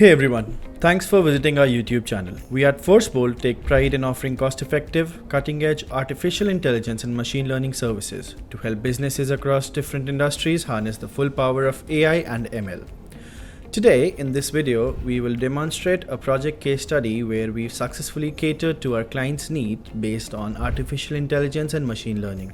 Hey everyone, thanks for visiting our YouTube channel. We at ForceBolt take pride in offering cost-effective, cutting-edge artificial intelligence and machine learning services to help businesses across different industries harness the full power of AI and ML. Today, in this video, we will demonstrate a project case study where we've successfully catered to our client's need based on artificial intelligence and machine learning.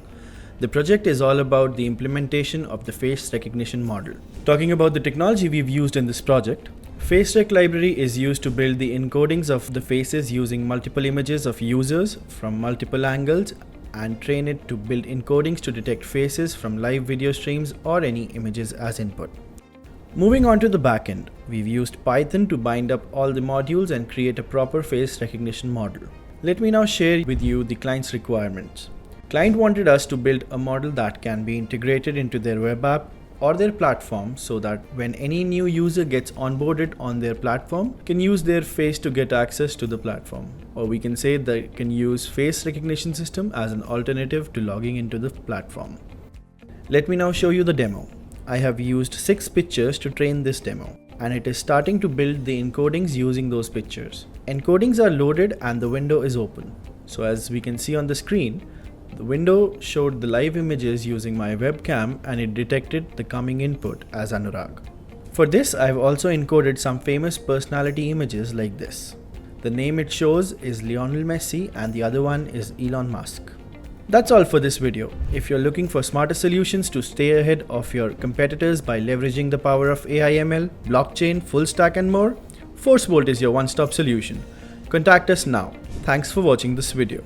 The project is all about the implementation of the face recognition model. Talking about the technology we've used in this project, FaceRec library is used to build the encodings of the faces using multiple images of users from multiple angles and train it to build encodings to detect faces from live video streams or any images as input. Moving on to the backend, we've used Python to bind up all the modules and create a proper face recognition model. Let me now share with you the client's requirements. Client wanted us to build a model that can be integrated into their web app or their platform so that when any new user gets onboarded on their platform, can use their face to get access to the platform. Or we can say they can use face recognition system as an alternative to logging into the platform. Let me now show you the demo. I have used 6 pictures to train this demo, and it is starting to build the encodings using those pictures. Encodings are loaded and the window is open. So as we can see on the screen, the window showed the live images using my webcam and it detected the coming input as Anurag. For this, I've also encoded some famous personality images like this. The name it shows is Lionel Messi and the other one is Elon Musk. That's all for this video. If you're looking for smarter solutions to stay ahead of your competitors by leveraging the power of AI ML, blockchain, full stack and more, ForceBolt is your one-stop solution. Contact us now. Thanks for watching this video.